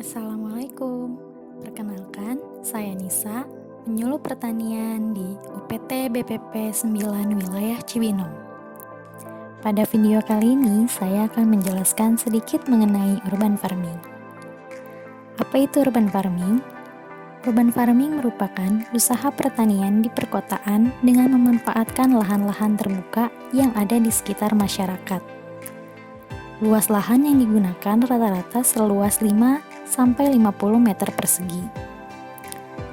Assalamualaikum. Perkenalkan, saya Nisa, penyuluh pertanian di UPT BPP 9 Wilayah Cibinong. Pada video kali ini, saya akan menjelaskan sedikit mengenai urban farming. Apa itu urban farming? Urban farming merupakan usaha pertanian di perkotaan dengan memanfaatkan lahan-lahan terbuka yang ada di sekitar masyarakat. Luas lahan yang digunakan rata-rata seluas 5-50 meter persegi.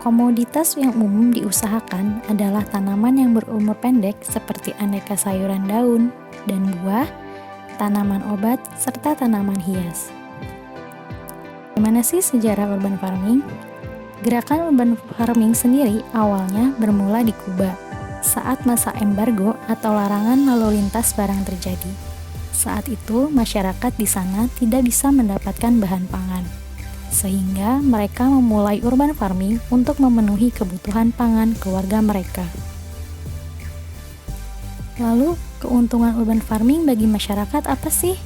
Komoditas yang umum diusahakan adalah tanaman yang berumur pendek seperti aneka sayuran daun dan buah, tanaman obat, serta tanaman hias. Gimana sih sejarah urban farming? Gerakan urban farming sendiri awalnya bermula di Kuba saat masa embargo atau larangan lalu lintas barang terjadi. Saat itu, masyarakat di sana tidak bisa mendapatkan bahan pangan, sehingga mereka memulai urban farming untuk memenuhi kebutuhan pangan keluarga mereka. Lalu, keuntungan urban farming bagi masyarakat apa sih?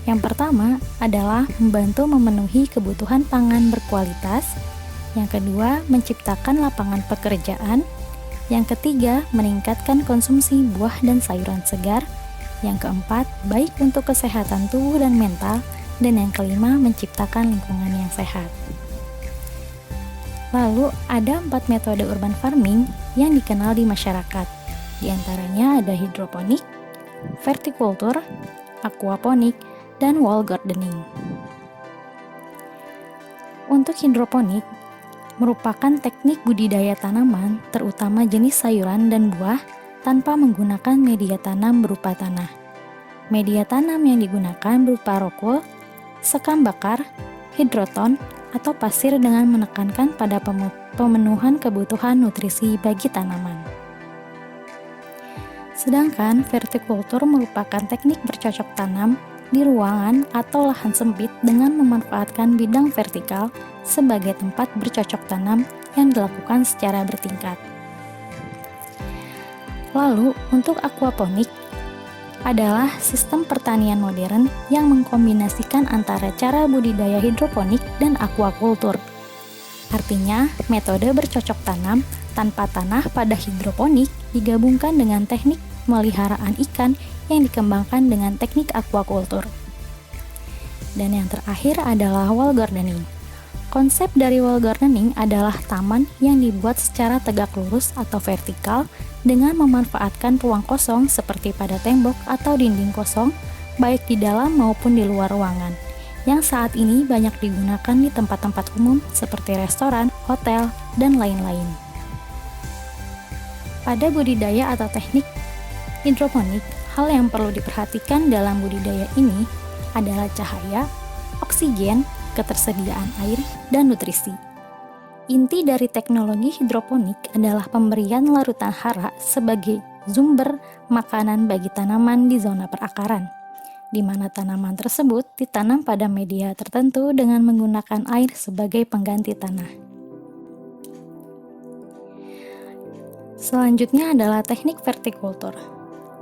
Yang pertama adalah membantu memenuhi kebutuhan pangan berkualitas. Yang kedua, menciptakan lapangan pekerjaan. Yang ketiga, meningkatkan konsumsi buah dan sayuran segar. Yang keempat, baik untuk kesehatan tubuh dan mental. Dan yang kelima, menciptakan lingkungan yang sehat. Lalu, ada 4 metode urban farming yang dikenal di masyarakat. Di antaranya ada hidroponik, vertikultur, aquaponik, dan wall gardening. Untuk hidroponik, merupakan teknik budidaya tanaman, terutama jenis sayuran dan buah, tanpa menggunakan media tanam berupa tanah. Media tanam yang digunakan berupa rokul, sekam bakar, hidroton, atau pasir dengan menekankan pada pemenuhan kebutuhan nutrisi bagi tanaman. Sedangkan vertikultur merupakan teknik bercocok tanam di ruangan atau lahan sempit dengan memanfaatkan bidang vertikal sebagai tempat bercocok tanam yang dilakukan secara bertingkat. Lalu, untuk aquaponik adalah sistem pertanian modern yang mengkombinasikan antara cara budidaya hidroponik dan aquakultur. Artinya, metode bercocok tanam tanpa tanah pada hidroponik digabungkan dengan teknik pemeliharaan ikan yang dikembangkan dengan teknik aquakultur. Dan yang terakhir adalah wall gardening. Konsep dari wall gardening adalah taman yang dibuat secara tegak lurus atau vertikal dengan memanfaatkan ruang kosong seperti pada tembok atau dinding kosong, baik di dalam maupun di luar ruangan, yang saat ini banyak digunakan di tempat-tempat umum seperti restoran, hotel, dan lain-lain. Pada budidaya atau teknik hidroponik, hal yang perlu diperhatikan dalam budidaya ini adalah cahaya, oksigen, ketersediaan air, dan nutrisi. Inti dari teknologi hidroponik adalah pemberian larutan hara sebagai sumber makanan bagi tanaman di zona perakaran, di mana tanaman tersebut ditanam pada media tertentu dengan menggunakan air sebagai pengganti tanah. Selanjutnya adalah teknik vertikultur.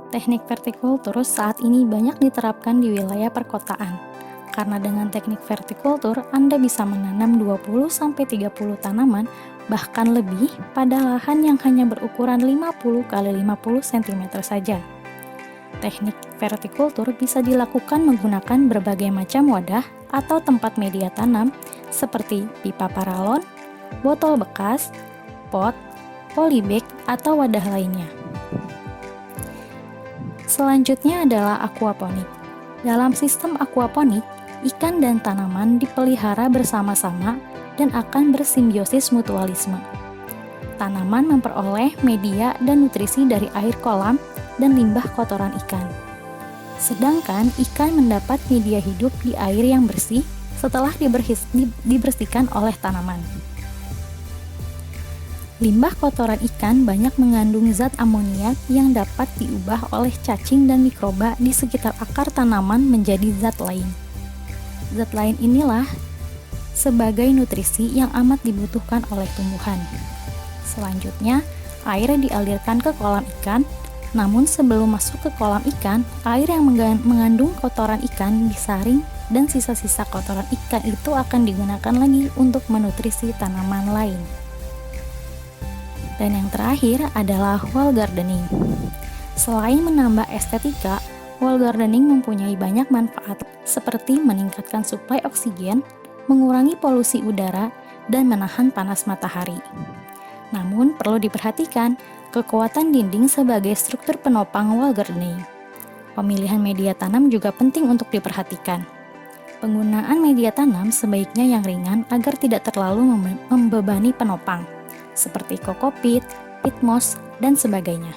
Teknik vertikultur saat ini banyak diterapkan di wilayah perkotaan. Karena dengan teknik vertikultur, Anda bisa menanam 20-30 tanaman, bahkan lebih, pada lahan yang hanya berukuran 50 x 50 cm saja. Teknik vertikultur bisa dilakukan menggunakan berbagai macam wadah atau tempat media tanam, seperti pipa paralon, botol bekas, pot, polybag, atau wadah lainnya. Selanjutnya adalah aquaponik. Dalam sistem aquaponik, ikan dan tanaman dipelihara bersama-sama dan akan bersimbiosis mutualisme. Tanaman memperoleh media dan nutrisi dari air kolam dan limbah kotoran ikan. Sedangkan ikan mendapat media hidup di air yang bersih setelah dibersihkan oleh tanaman. Limbah kotoran ikan banyak mengandung zat amoniak yang dapat diubah oleh cacing dan mikroba di sekitar akar tanaman menjadi zat lain. Zat lain inilah sebagai nutrisi yang amat dibutuhkan oleh tumbuhan. Selanjutnya, air dialirkan ke kolam ikan, namun sebelum masuk ke kolam ikan, air yang mengandung kotoran ikan disaring dan sisa-sisa kotoran ikan itu akan digunakan lagi untuk menutrisi tanaman lain. Dan yang terakhir adalah wall gardening. Selain menambah estetika, wall gardening mempunyai banyak manfaat seperti meningkatkan suplai oksigen, mengurangi polusi udara, dan menahan panas matahari. Namun perlu diperhatikan kekuatan dinding sebagai struktur penopang wall gardening. Pemilihan media tanam juga penting untuk diperhatikan. Penggunaan media tanam sebaiknya yang ringan agar tidak terlalu membebani penopang, seperti kokopit, peat moss, dan sebagainya.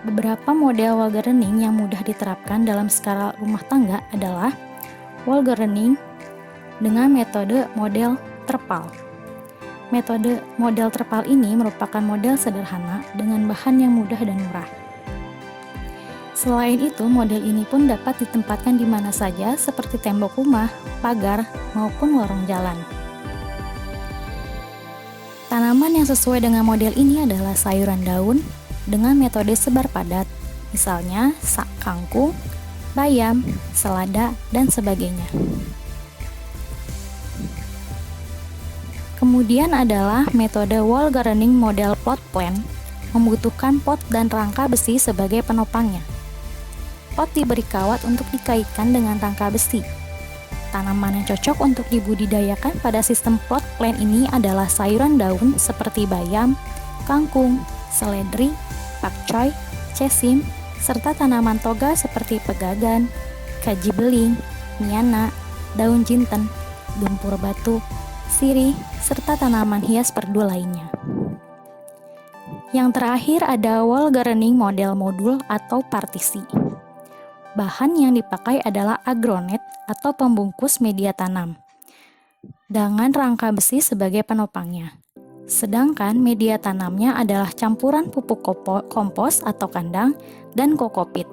Beberapa model wall gardening yang mudah diterapkan dalam skala rumah tangga adalah wall gardening dengan metode model terpal. Metode model terpal ini merupakan model sederhana dengan bahan yang mudah dan murah. Selain itu, model ini pun dapat ditempatkan di mana saja seperti tembok rumah, pagar, maupun lorong jalan. Tanaman yang sesuai dengan model ini adalah sayuran daun dengan metode sebar padat, misalnya kangkung, bayam, selada, dan sebagainya. Kemudian adalah metode wall gardening model plot plant, membutuhkan pot dan rangka besi sebagai penopangnya. Pot diberi kawat untuk dikaitkan dengan rangka besi. Tanaman yang cocok untuk dibudidayakan pada sistem plot plant ini adalah sayuran daun seperti bayam, kangkung, seledri, pakcoy, cesim, serta tanaman toga seperti pegagan, kaji beling, miana, daun jinten, gempur batu, sirih, serta tanaman hias perdu lainnya. Yang terakhir ada wall gardening model modul atau partisi. Bahan yang dipakai adalah agronet atau pembungkus media tanam, dengan rangka besi sebagai penopangnya. Sedangkan media tanamnya adalah campuran pupuk kompos atau kandang dan kokopit.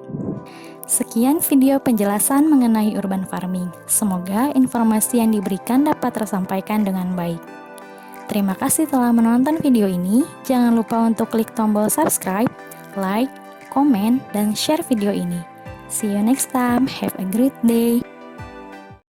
Sekian video penjelasan mengenai urban farming. Semoga informasi yang diberikan dapat tersampaikan dengan baik. Terima kasih telah menonton video ini. Jangan lupa untuk klik tombol subscribe, like, komen, dan share video ini. See you next time. Have a great day.